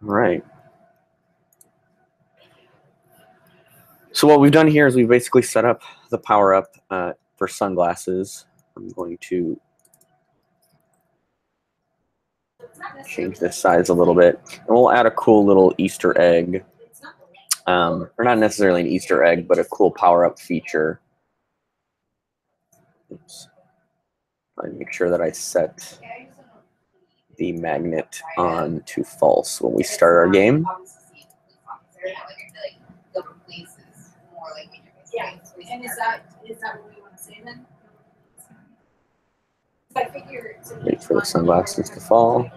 All right. So what we've done here is we've basically set up the power up for sunglasses. I'm going to change this size a little bit, and we'll add a cool little Easter egg, or not necessarily an Easter egg, but a cool power up feature. Oops. I make sure that I set the magnet on to false when we start our game. Yeah, and is that what we want to say then? I figure Wait for the sunglasses to fall.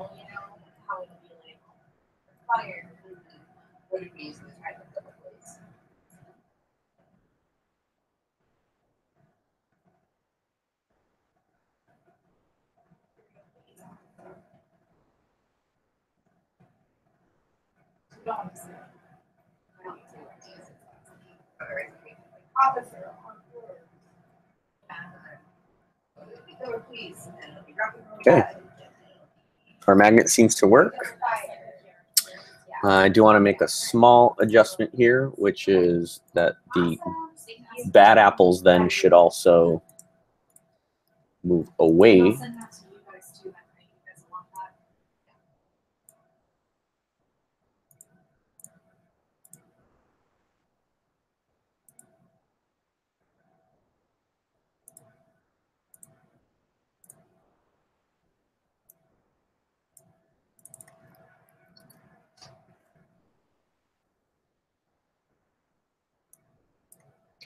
Okay. Our magnet seems to work. I do want to make a small adjustment here, which is that the bad apples then should also move away.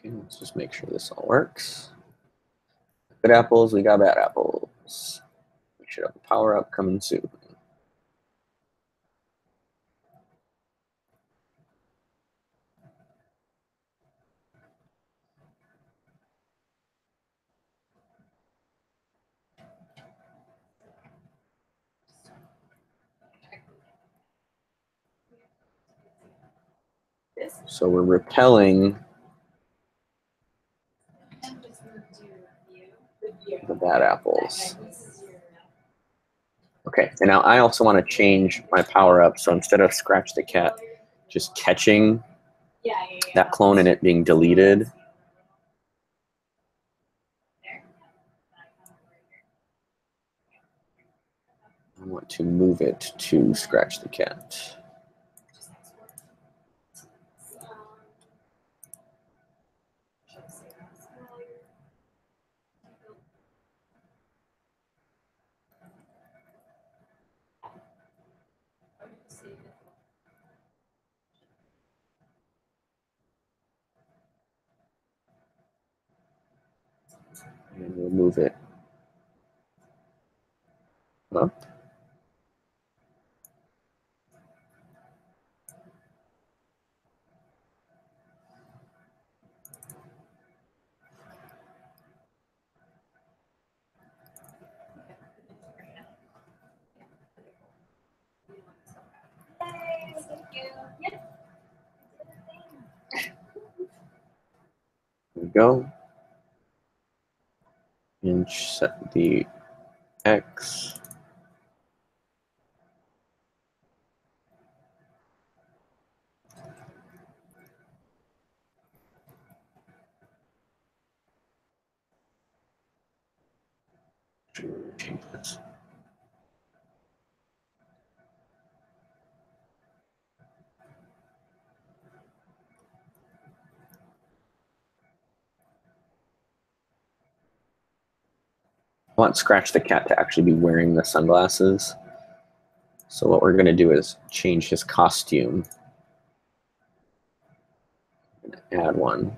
Okay, let's just make sure this all works. Good apples, we got bad apples. We should have a power up coming soon. So we're repelling the bad apples. Okay, and now I also want to change my power up. So instead of Scratch the Cat just catching that clone and it being deleted, I want to move it to Scratch the Cat. And we'll move it up. There we go. And set the X. Change this. I want Scratch the Cat to actually be wearing the sunglasses. So what we're going to do is change his costume. Add one.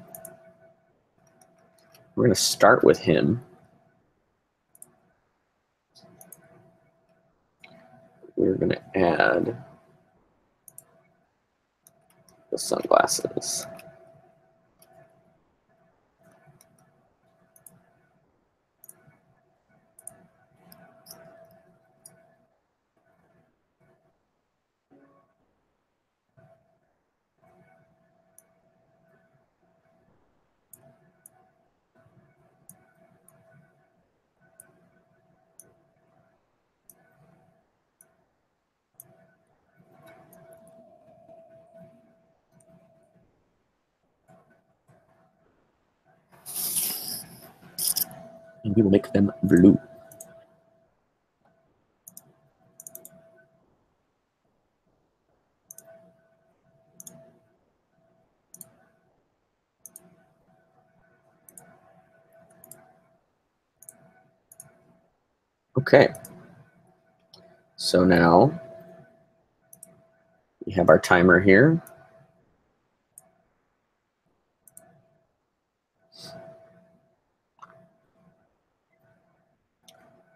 We're going to start with him. We're going to add the sunglasses. And we will make them blue. Okay. So now we have our timer here.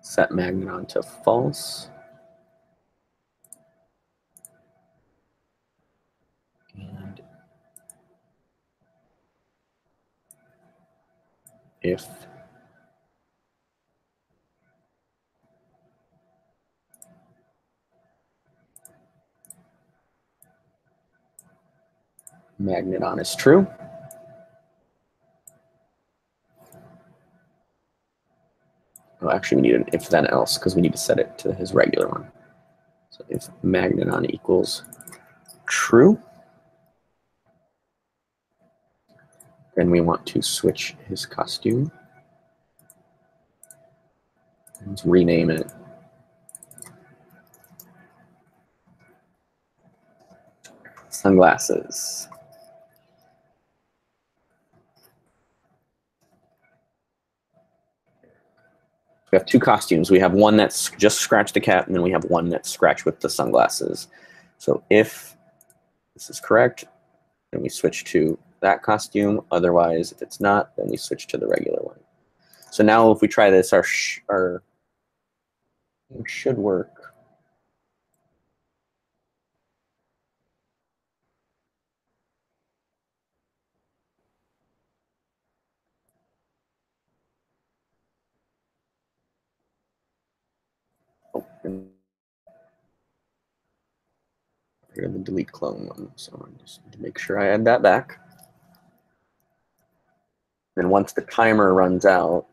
Set magnet on to false. And if magnet on is true, oh, actually we need an if then else because we need to set it to his regular one. So if magnet on equals true, then we want to switch his costume and rename it sunglasses. We have two costumes. We have one that's just scratch the cat, and then we have one that's scratch with the sunglasses. So if this is correct, then we switch to that costume. Otherwise, if it's not, then we switch to the regular one. So now if we try this, our should work. Oh, and here the delete clone one. So I just need to make sure I add that back. Then once the timer runs out,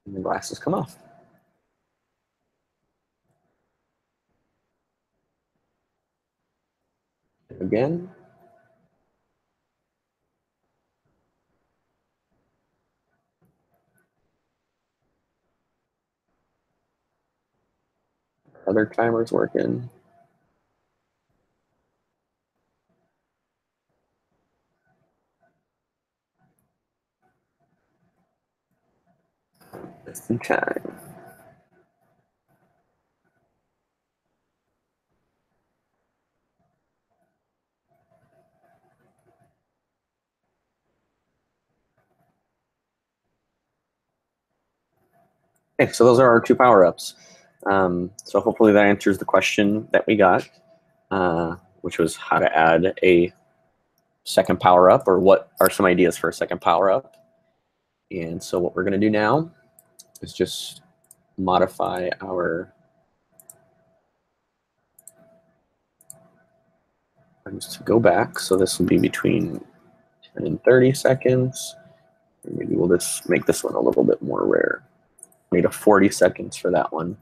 and the glasses come off. Again. Other timer's working. Just in time. Okay, so those are our two power-ups. So hopefully that answers the question that we got, which was how to add a second power-up, or what are some ideas for a second power-up. And so what we're going to do now is just modify our times to go back. So this will be between 10 and 30 seconds. Maybe we'll just make this one a little bit more rare. Made a 40 seconds for that one.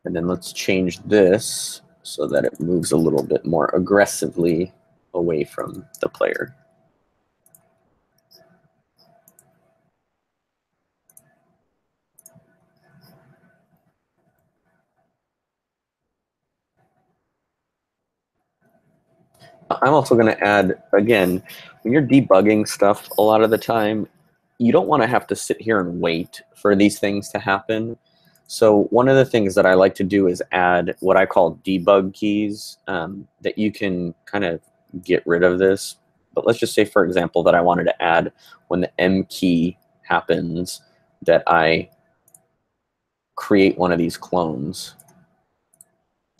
And then let's change this so that it moves a little bit more aggressively away from the player. I'm also going to add, again, when you're debugging stuff a lot of the time, you don't want to have to sit here and wait for these things to happen. So one of the things that I like to do is add what I call debug keys that you can kind of get rid of this. But let's just say, for example, that I wanted to add when the M key happens that I create one of these clones.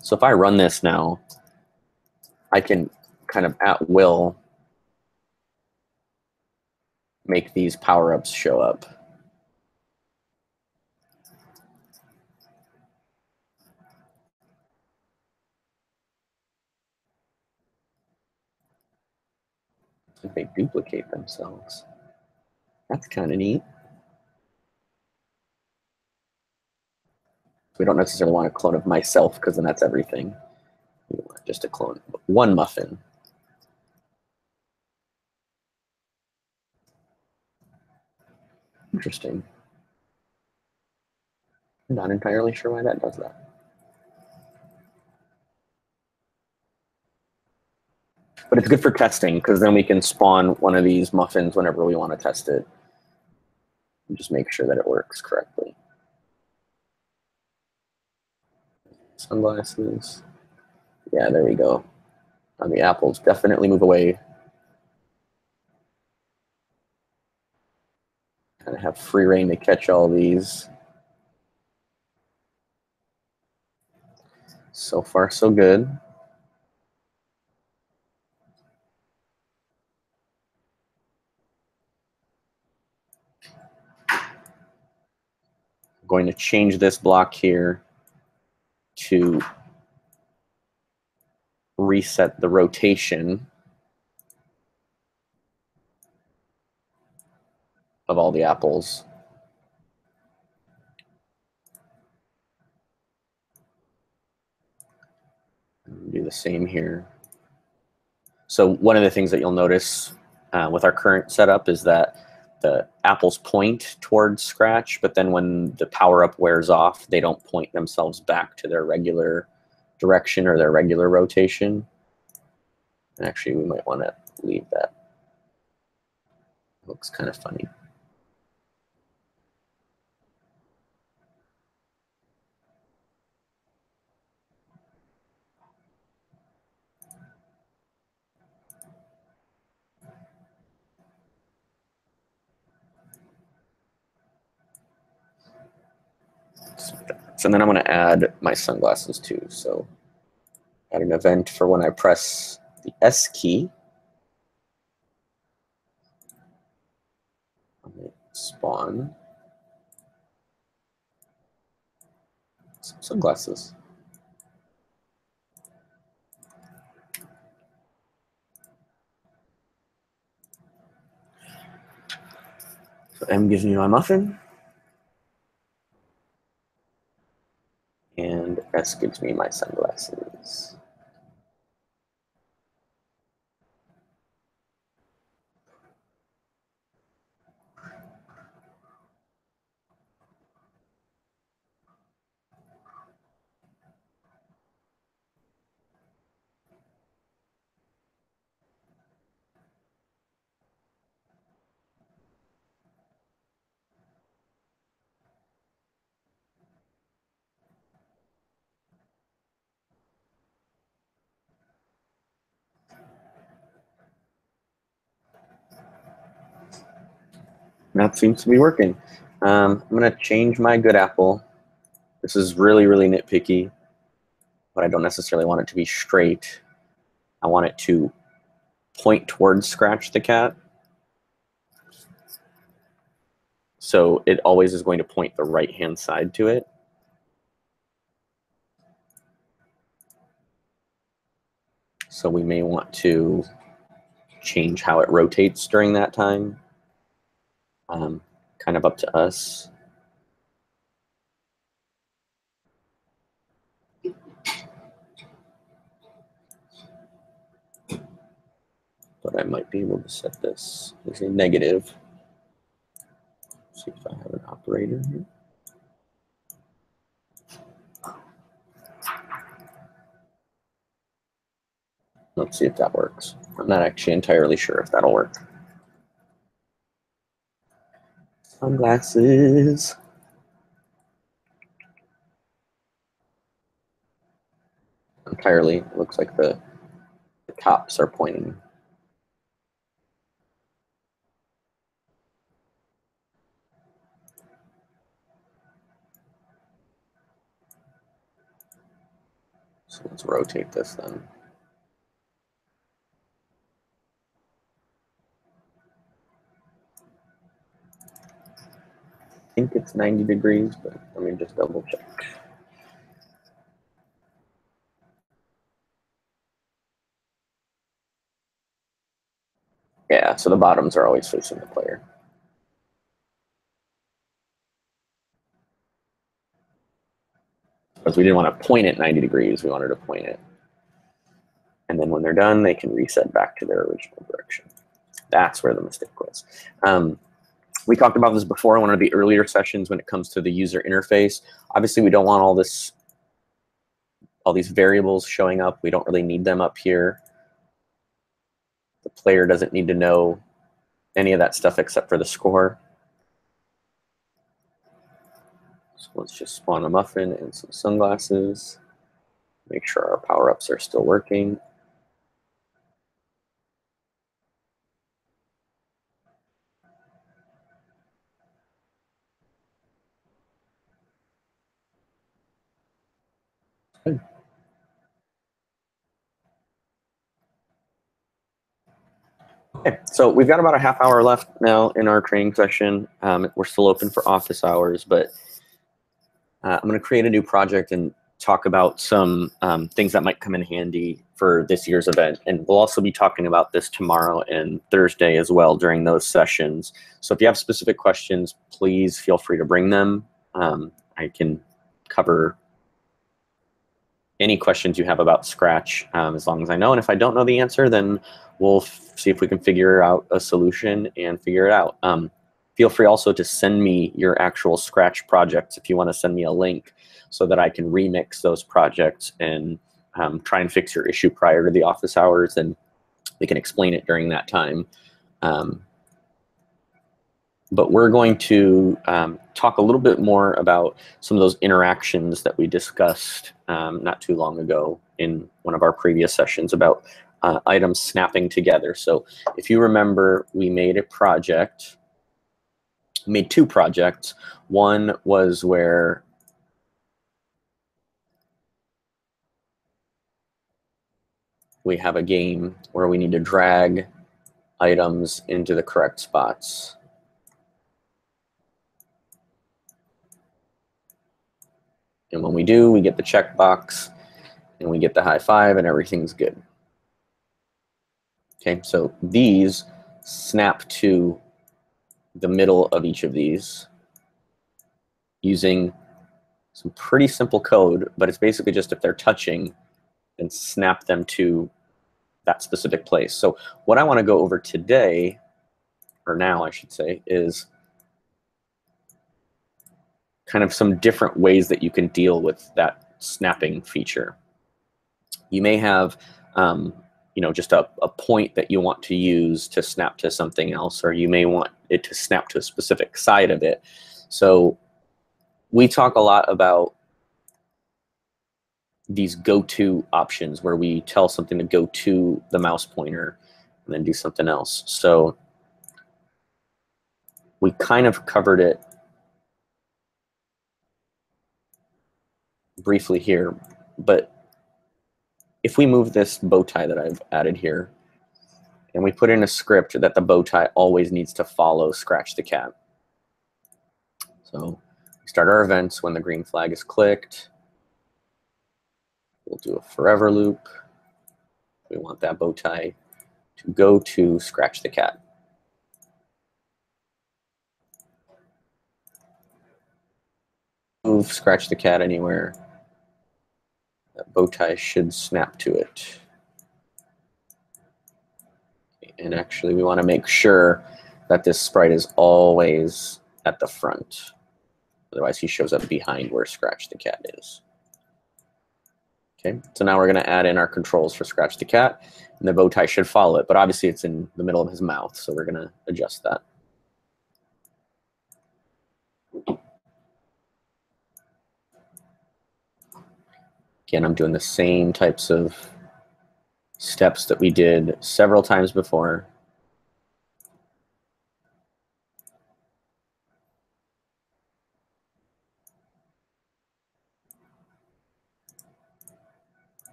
So if I run this now, I can kind of at will make these power-ups show up. If they duplicate themselves. That's kind of neat. We don't necessarily want a clone of myself because then that's everything. just a clone, one muffin. Interesting. I'm not entirely sure why that does that. But it's good for testing because then we can spawn one of these muffins whenever we want to test it. And just make sure that it works correctly. Sunglasses. Yeah, there we go. On the apples, definitely move away. Kind of have free reign to catch all these. So far, so good. I'm going to change this block here to reset the rotation of all the apples. Do the same here. So one of the things that you'll notice with our current setup is that the apples point towards Scratch, but then when the power-up wears off, they don't point themselves back to their regular direction or their regular rotation. And actually, we might want to leave that. It looks kind of funny. So then I'm going to add my sunglasses too. So add an event for when I press the S key. Spawn some sunglasses. So M gives me my muffin. And S gives me my sunglasses. That seems to be working. I'm going to change my good apple. This is really, really nitpicky, but I don't necessarily want it to be straight. I want it to point towards Scratch the Cat. So it always is going to point the right-hand side to it. So we may want to change how it rotates during that time. Kind of up to us. But I might be able to set this as a negative. See if I have an operator here. Let's see if that works. I'm not actually entirely sure if that'll work. Sunglasses. Entirely, it looks like the tops are pointing. So let's rotate this then. I think it's 90 degrees, but let me just double check. Yeah, so the bottoms are always facing the player. Because we didn't want to point it 90 degrees, we wanted to point it when they're done, they can reset back to their original direction. That's where the mistake was. We talked about this before in one of the earlier sessions when it comes to the user interface. Obviously, we don't want all these variables showing up. We don't really need them up here. The player doesn't need to know any of that stuff except for the score. So let's just spawn a muffin and some sunglasses. Make sure our power-ups are still working. Good. Okay, so we've got about a half hour left now in our training session. We're still open for office hours, but I'm going to create a new project and talk about some things that might come in handy for this year's event. And we'll also be talking about this tomorrow and Thursday as well during those sessions. So if you have specific questions, please feel free to bring them. I can cover any questions you have about Scratch as long as I know. And if I don't know the answer, then we'll see if we can figure out a solution and figure it out. Feel free also to send me your actual Scratch projects if you want to send me a link so that I can remix those projects and try and fix your issue prior to the office hours, and we can explain it during that time. But we're going to talk a little bit more about some of those interactions that we discussed not too long ago in one of our previous sessions about items snapping together. So if you remember, we made a project, made two projects. One was where we have a game where we need to drag items into the correct spots. And when we do, we get the checkbox and we get the high five and everything's good. Okay, so these snap to the middle of each of these using some pretty simple code, but it's basically just if they're touching, then snap them to that specific place. So what I want to go over today, or now I should say, is kind of some different ways that you can deal with that snapping feature. You may have just a point that you want to use to snap to something else, or you may want it to snap to a specific side of it. So we talk a lot about these go-to options where we tell something to go to the mouse pointer and then do something else. So we kind of covered it briefly here, but if we move this bow tie that I've added here and we put in a script that the bow tie always needs to follow Scratch the Cat. So we start our events when the green flag is clicked. We'll do a forever loop. We want that bow tie to go to Scratch the Cat. Move Scratch the Cat anywhere. That bow tie should snap to it. And actually, we want to make sure that this sprite is always at the front. Otherwise, he shows up behind where Scratch the Cat is. Okay, so now we're going to add in our controls for Scratch the Cat, and the bow tie should follow it, but obviously it's in the middle of his mouth, so we're going to adjust that. Again, I'm doing the same types of steps that we did several times before.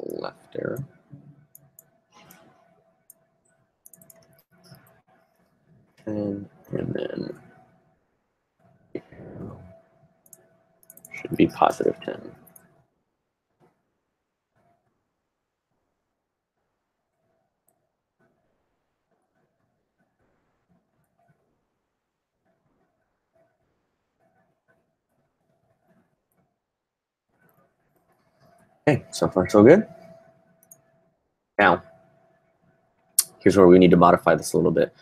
Left arrow. And then should be +10. Okay, so far so good. Now, here's where we need to modify this a little bit.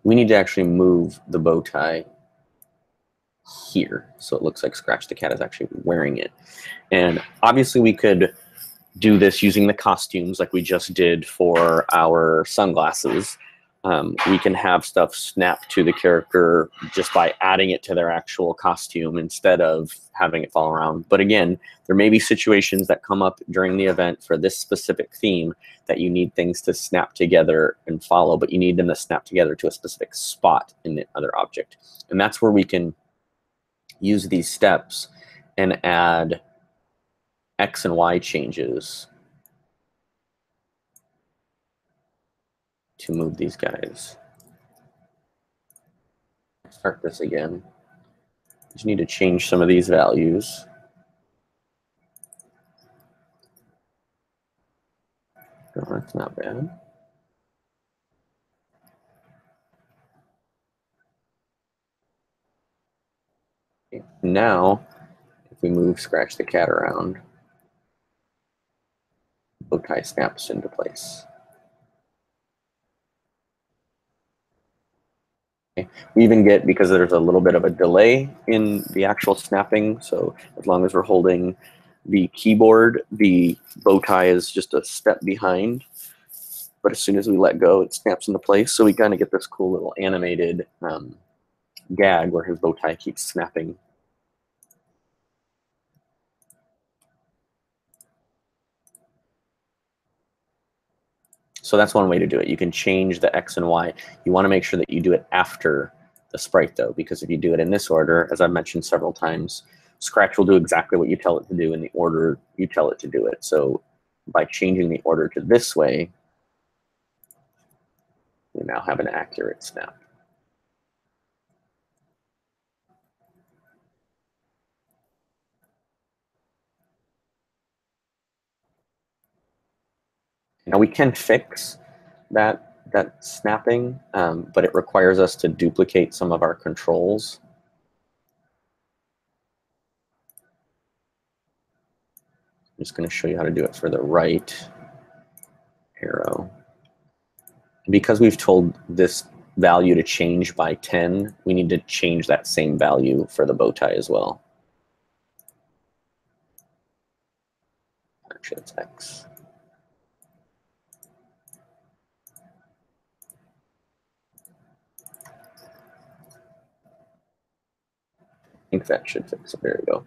We need to actually move the bow tie here so it looks like Scratch the Cat is actually wearing it. And obviously we could do this using the costumes like we just did for our sunglasses. We can have stuff snap to the character just by adding it to their actual costume instead of having it fall around. But again, there may be situations that come up during the event for this specific theme that you need things to snap together and follow, but you need them to snap together to a specific spot in the other object. And that's where we can use these steps and add X and Y changes to move these guys. Start this again. Just need to change some of these values. Oh, that's not bad. Okay. Now, if we move Scratch the Cat around, bow tie snaps into place. We even get, because there's a little bit of a delay in the actual snapping, so as long as we're holding the keyboard, the bow tie is just a step behind. But as soon as we let go, it snaps into place. So we kind of get this cool little animated gag where his bow tie keeps snapping. So that's one way to do it. You can change the X and Y. You want to make sure that you do it after the sprite, though, because if you do it in this order, as I've mentioned several times, Scratch will do exactly what you tell it to do in the order you tell it to do it. So by changing the order to this way, we now have an accurate snap. Now we can fix that snapping, but it requires us to duplicate some of our controls. I'm just going to show you how to do it for the right arrow. Because we've told this value to change by 10, we need to change that same value for the bow tie as well. Actually, it's X. I think that should fix it. There we go.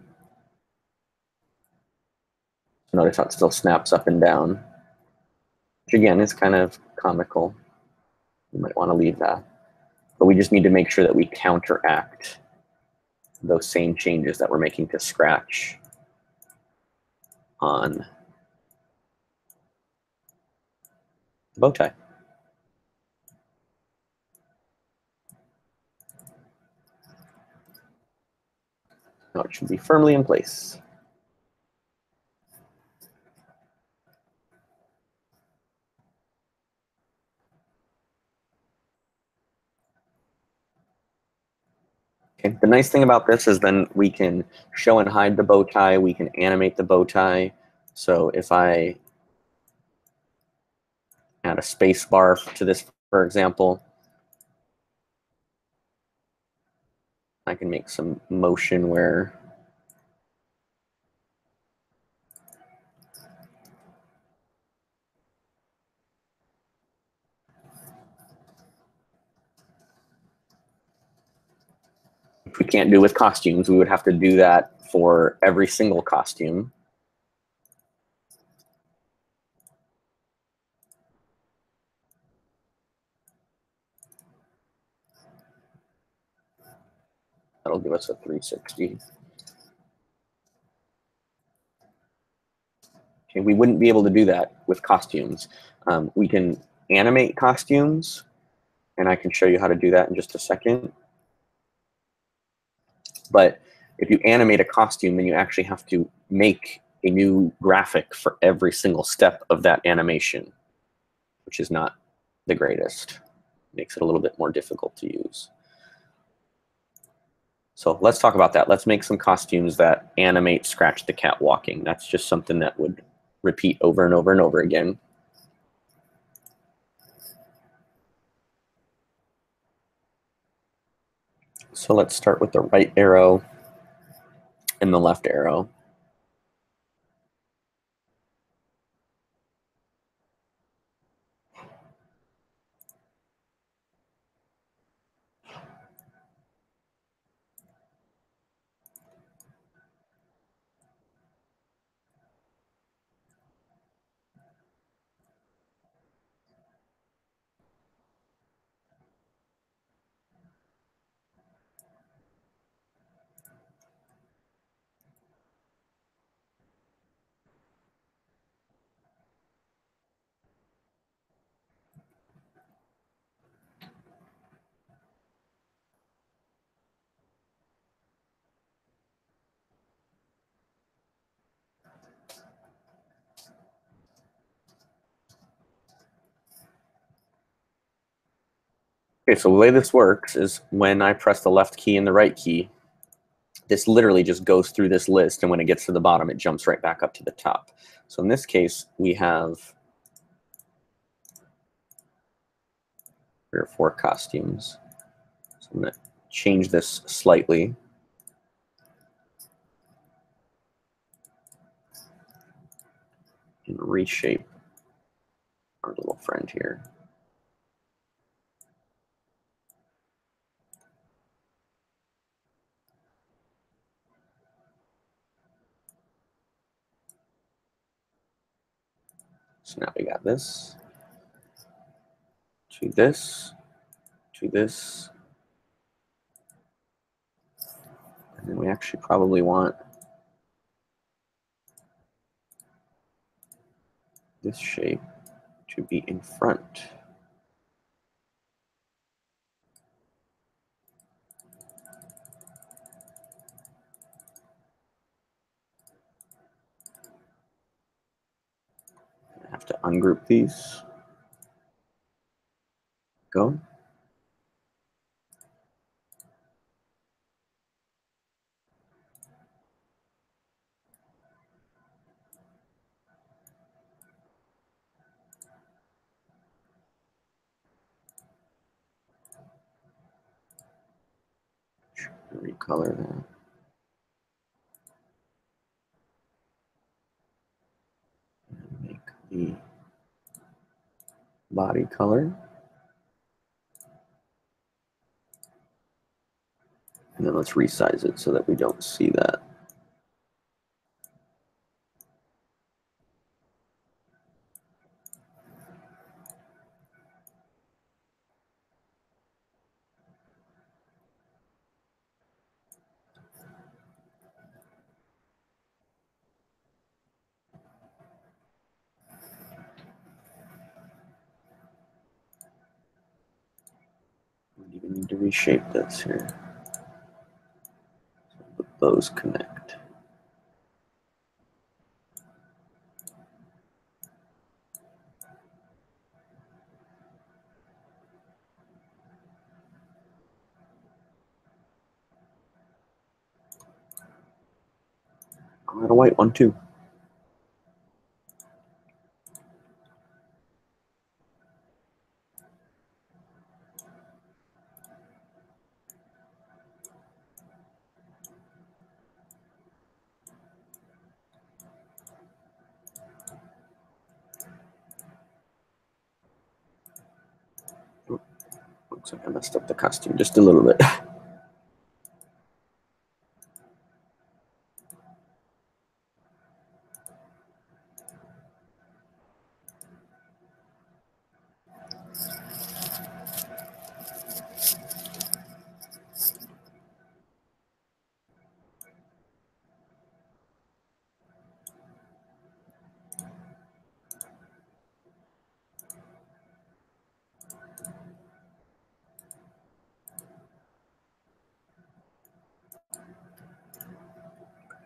Notice how it still snaps up and down, which again is kind of comical. You might want to leave that. But we just need to make sure that we counteract those same changes that we're making to Scratch on bow tie. Now it should be firmly in place. Okay. The nice thing about this is then we can show and hide the bow tie. We can animate the bow tie. So if I add a space bar to this, for example, I can make some motion where if we can't do with costumes, we would have to do that for every single costume. That'll give us a 360. Okay, we wouldn't be able to do that with costumes. We can animate costumes, and I can show you how to do that in just a second. But if you animate a costume, then you actually have to make a new graphic for every single step of that animation, which is not the greatest. Makes it a little bit more difficult to use. So let's talk about that. Let's make some costumes that animate Scratch the Cat walking. That's just something that would repeat over and over and over again. So let's start with the right arrow and the left arrow. Okay, so the way this works is when I press the left key and the right key, this literally just goes through this list, and when it gets to the bottom, it jumps right back up to the top. So in this case, we have 3 or 4 costumes. So I'm going to change this slightly. And reshape our little friend here. So now we got this, to this, to this. And then we actually probably want this shape to be in front. I have to ungroup these. Go. Recolor that. And make the body color. And then let's resize it so that we don't see that. We even need to reshape this here. So the bows connect. I'll add a white one too. Looks like I messed up the costume just a little bit.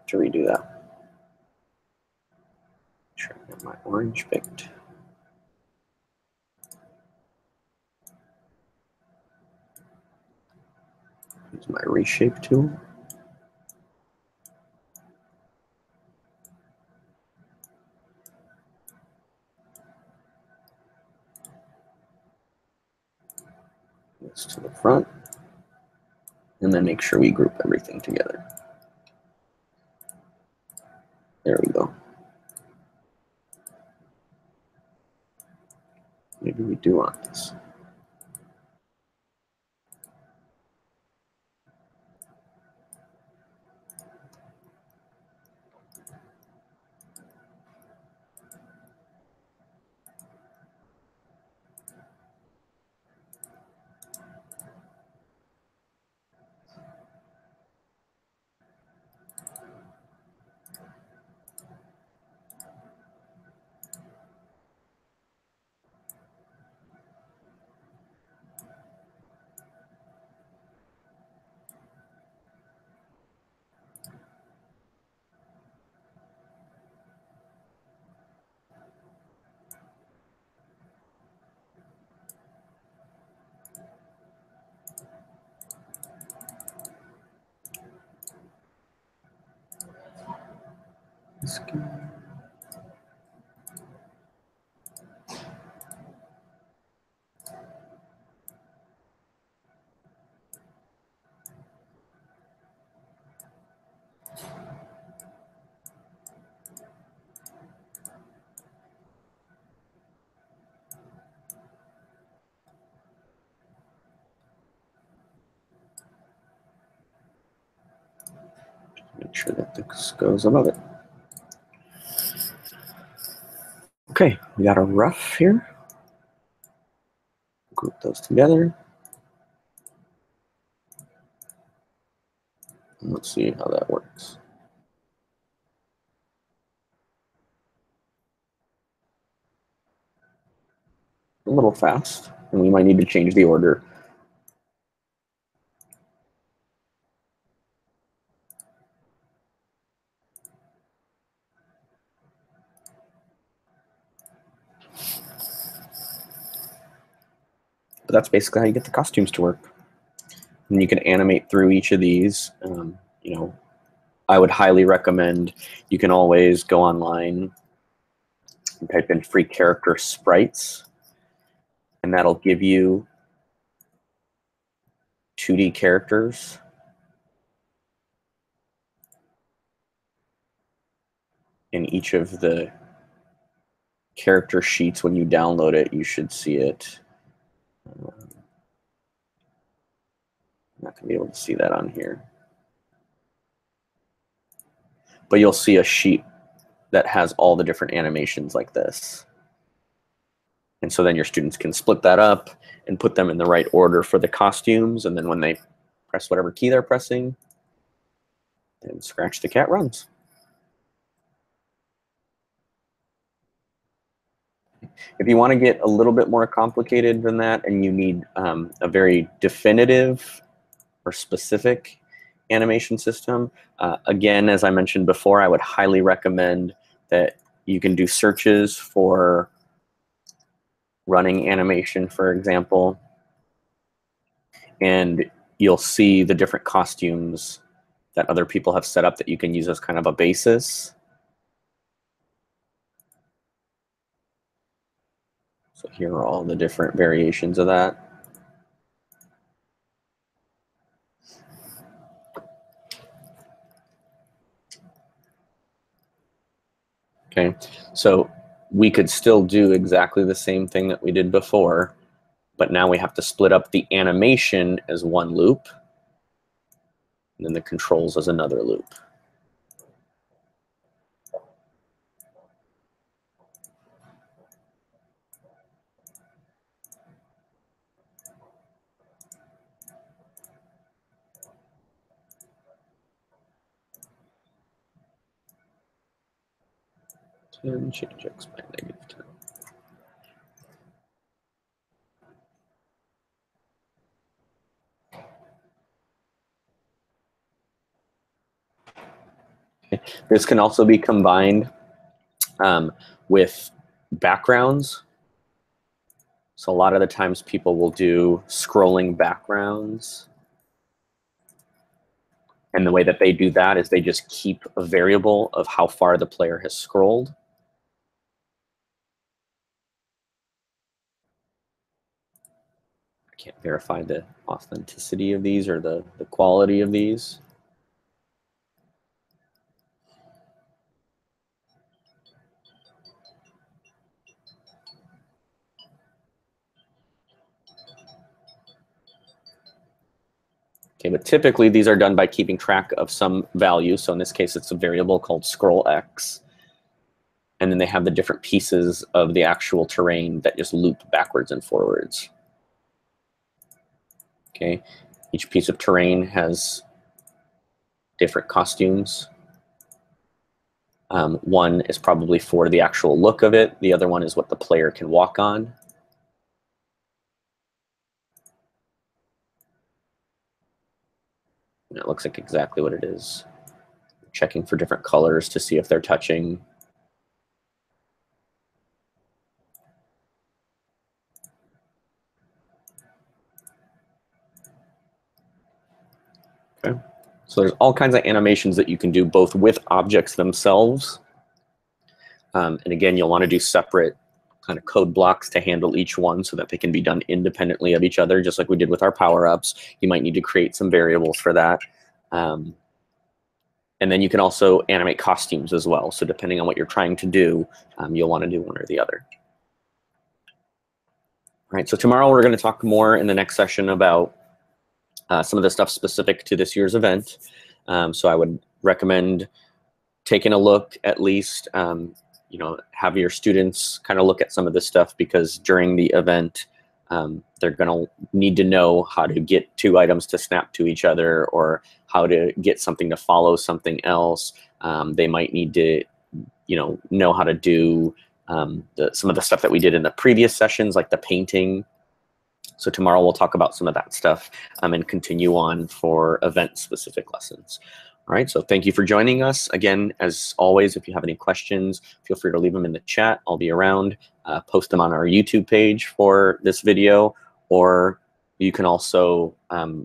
To redo that. Sure, I got my orange picked. Use my reshape tool. this to the front, and then make sure we group everything together. There we go. Maybe we do want this. Make sure that this goes above it. Okay, we got a rough here. Group those together. And let's see how that works. A little fast, and we might need to change the order. But that's basically how you get the costumes to work. And you can animate through each of these. You know, I would highly recommend, you can always go online and type in free character sprites, and that'll give you 2D characters. In each of the character sheets, when you download it, you should see it. I'm not going to be able to see that on here. But you'll see a sheet that has all the different animations like this. And so then your students can split that up and put them in the right order for the costumes. And then when they press whatever key they're pressing, then Scratch the Cat runs. If you want to get a little bit more complicated than that and you need a very definitive or specific animation system, again, as I mentioned before, I would highly recommend that you can do searches for running animation, for example, and you'll see the different costumes that other people have set up that you can use as kind of a basis. So here are all the different variations of that. Okay, so we could still do exactly the same thing that we did before, but now we have to split up the animation as one loop, and then the controls as another loop. And change x by -10. Okay. This can also be combined with backgrounds. So a lot of the times people will do scrolling backgrounds. And the way that they do that is they just keep a variable of how far the player has scrolled. Can't verify the authenticity of these or the quality of these. Okay, but typically these are done by keeping track of some value. So in this case, it's a variable called scroll x. And then they have the different pieces of the actual terrain that just loop backwards and forwards. Okay, each piece of terrain has different costumes. One is probably for the actual look of it. The other one is what the player can walk on. And it looks like exactly what it is. Checking for different colors to see if they're touching. Okay. So there's all kinds of animations that you can do both with objects themselves. And again, you'll want to do separate kind of code blocks to handle each one so that they can be done independently of each other, just like we did with our power-ups. You might need to create some variables for that. And then you can also animate costumes as well. So depending on what you're trying to do, you'll want to do one or the other. All right, so tomorrow we're going to talk more in the next session about some of the stuff specific to this year's event. So I would recommend taking a look at least, you know, have your students kind of look at some of this stuff, because during the event, they're going to need to know how to get two items to snap to each other, or how to get something to follow something else. They might need to, you know how to do some of the stuff that we did in the previous sessions, like the painting. So tomorrow we'll talk about some of that stuff and continue on for event-specific lessons. All right, so thank you for joining us. Again, as always, if you have any questions, feel free to leave them in the chat. I'll be around. Post them on our YouTube page for this video, or you can also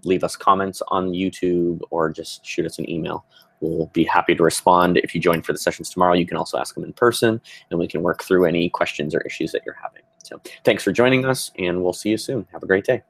leave us comments on YouTube or just shoot us an email. We'll be happy to respond. If you join for the sessions tomorrow, you can also ask them in person, and we can work through any questions or issues that you're having. So thanks for joining us, and we'll see you soon. Have a great day.